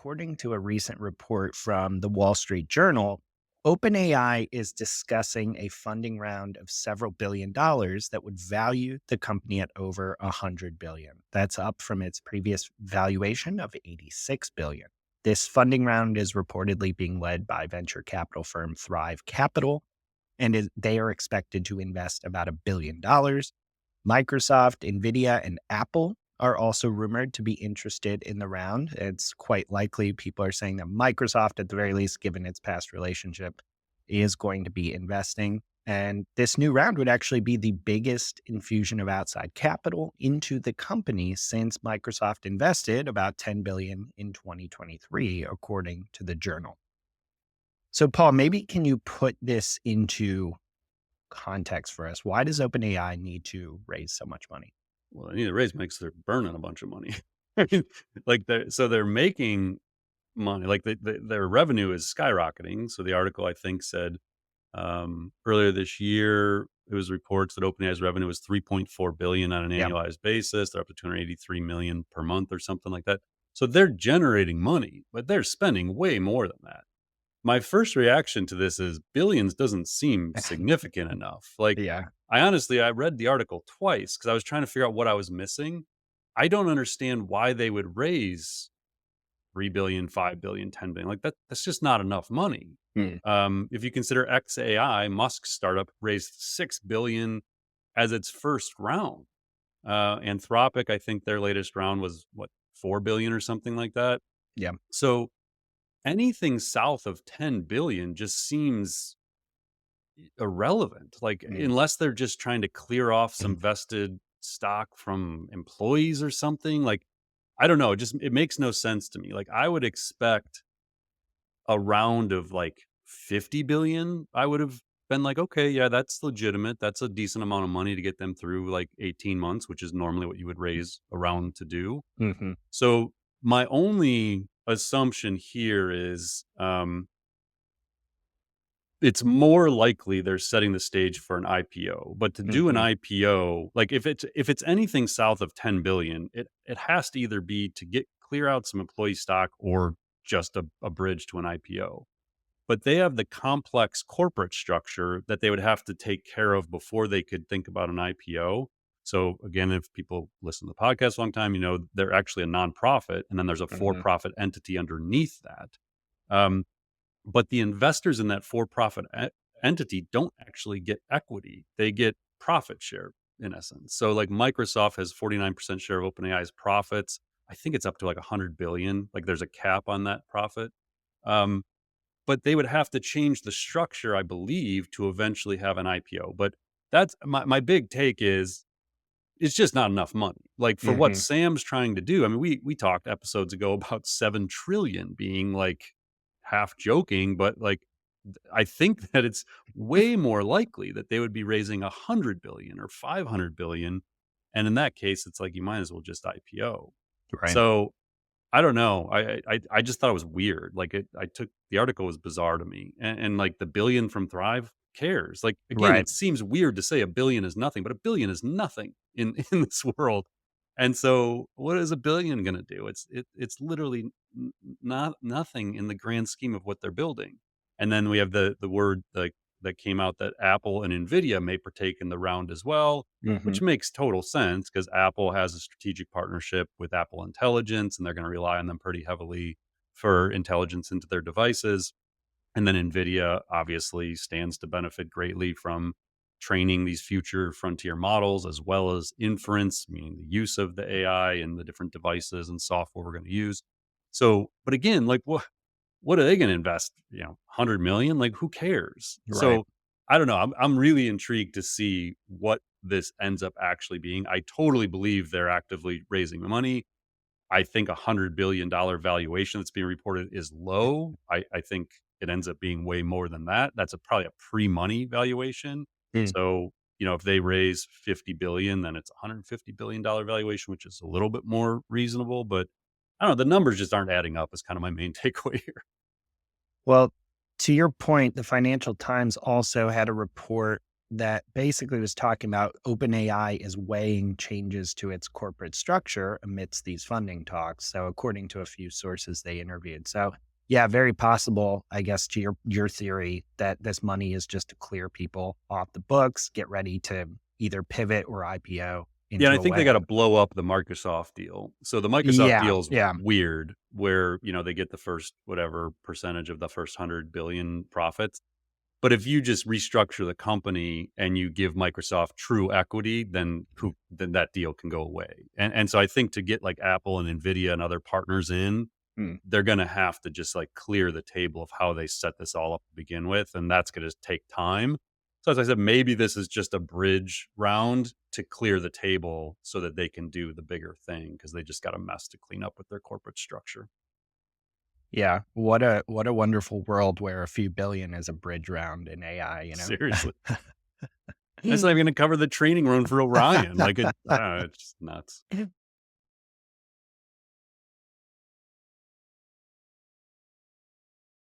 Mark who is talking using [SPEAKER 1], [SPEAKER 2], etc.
[SPEAKER 1] according to a recent report from the Wall Street Journal, OpenAI is discussing a funding round of several billion dollars that would value the company at over 100 billion. That's up from its previous valuation of 86 billion. This funding round is reportedly being led by venture capital firm Thrive Capital, and they are expected to invest about $1 billion. Microsoft, Nvidia, and Apple are also rumored to be interested in the round. It's quite likely people are saying that Microsoft, at the very least, given its past relationship, is going to be investing. And this new round would actually be the biggest infusion of outside capital into the company since Microsoft invested about 10 billion in 2023, according to the journal. So, Paul, maybe can you put this into context for us? Why does OpenAI need to raise so much money?
[SPEAKER 2] Well, they need to raise money because they're burning a bunch of money. I mean, like they're making money. Like their revenue is skyrocketing. So the article I think said earlier this year it was reports that OpenAI's revenue was 3.4 billion on an
[SPEAKER 1] Yeah.
[SPEAKER 2] annualized basis. They're up to 283 million per month or something like that. So they're generating money, but they're spending way more than that. My first reaction to this is billions doesn't seem significant enough. Like,
[SPEAKER 1] Yeah.
[SPEAKER 2] I read the article twice because I was trying to figure out what I was missing. I don't understand why they would raise 3 billion, 5 billion, 10 billion. Like that's just not enough money.
[SPEAKER 1] Mm.
[SPEAKER 2] If you consider XAI, Musk's startup raised 6 billion as its first round. Anthropic, I think their latest round was what, 4 billion or something like that.
[SPEAKER 1] Yeah.
[SPEAKER 2] So anything south of 10 billion just seems irrelevant. Like,
[SPEAKER 1] Mm.
[SPEAKER 2] unless they're just trying to clear off some vested stock from employees or something. Like, I don't know. It makes no sense to me. Like, I would expect a round of like 50 billion. I would have been like, okay, yeah, that's legitimate. That's a decent amount of money to get them through like 18 months, which is normally what you would raise a round to do.
[SPEAKER 1] Mhm.
[SPEAKER 2] So my only assumption here is it's more likely they're setting the stage for an IPO. But to do an
[SPEAKER 1] Mhm.
[SPEAKER 2] IPO, like if it's anything south of 10 billion, it has to either be to get clear out some employee stock or just a bridge to an IPO. But they have the complex corporate structure that they would have to take care of before they could think about an IPO. So again, if people listen to the podcast a long time, they're actually a nonprofit, and then there's a
[SPEAKER 1] Mhm.
[SPEAKER 2] for-profit entity underneath that. Um, but the investors in that for-profit entity don't actually get equity; they get profit share in essence. So like Microsoft has 49% share of OpenAI's profits. I think it's up to like 100 billion. Like there's a cap on that profit. Um, but they would have to change the structure, I believe, to eventually have an IPO. But that's my big take is it's just not enough money. Like for what
[SPEAKER 1] Mhm.
[SPEAKER 2] Sam's trying to do. I mean, we talked episodes ago about 7 trillion being like half joking, but like I think that it's way more likely that they would be raising 100 billion or 500 billion. And in that case, it's like you might as well just IPO.
[SPEAKER 1] Right.
[SPEAKER 2] So I don't know. I just thought it was weird. Like I took the article was bizarre to me, and like the billion from Thrive cares. Like again,
[SPEAKER 1] Right.
[SPEAKER 2] it seems weird to say a billion is nothing, but a billion is nothing in in this world. And so, what is a billion going to do? It's literally not nothing in the grand scheme of what they're building. And then we have the word like that came out that Apple and Nvidia may partake in the round as well, which
[SPEAKER 1] Mhm.
[SPEAKER 2] makes total sense because Apple has a strategic partnership with Apple Intelligence, and they're going to rely on them pretty heavily for intelligence into their devices. And then NVIDIA obviously stands to benefit greatly from training these future frontier models as well as inference, meaning the use of the AI and the different devices and software we're going to use. So, but again, like what are they going to invest? 100 million? Like who cares?
[SPEAKER 1] Right.
[SPEAKER 2] So I don't know. I'm really intrigued to see what this ends up actually being. I totally believe they're actively raising the money. I think $100 billion valuation that's being reported is low. I think it ends up being way more than that. That's probably a pre-money valuation.
[SPEAKER 1] Mm.
[SPEAKER 2] So, if they raise 50 billion, then it's $150 billion valuation, which is a little bit more reasonable. But I don't know, the numbers just aren't adding up is kind of my main takeaway here.
[SPEAKER 1] Well, to your point, the Financial Times also had a report that basically was talking about OpenAI is weighing changes to its corporate structure amidst these funding talks. So, according to a few sources they interviewed. So, yeah, very possible, I guess, to your theory that this money is just to clear people off the books, get ready to either pivot or IPO
[SPEAKER 2] Yeah, and I
[SPEAKER 1] into a
[SPEAKER 2] think they
[SPEAKER 1] way.
[SPEAKER 2] gotta blow up the Microsoft deal. So the Microsoft
[SPEAKER 1] Yeah,
[SPEAKER 2] deal's
[SPEAKER 1] yeah.
[SPEAKER 2] weird where, they get the first whatever percentage of the first 100 billion profits. But if you just restructure the company and you give Microsoft true equity, then that deal can go away. And so I think to get like Apple and Nvidia and other partners in,
[SPEAKER 1] Mm.
[SPEAKER 2] they're gonna have to just like clear the table of how they set this all up to begin with, and that's gonna take time. So as I said, maybe this is just a bridge round to clear the table so that they can do the bigger thing because they just got a mess to clean up with their corporate structure.
[SPEAKER 1] Yeah, what a wonderful world where a few billion is a bridge round in AI, you know?
[SPEAKER 2] Seriously. That's not even gonna cover the training run for Orion. Like it's just nuts.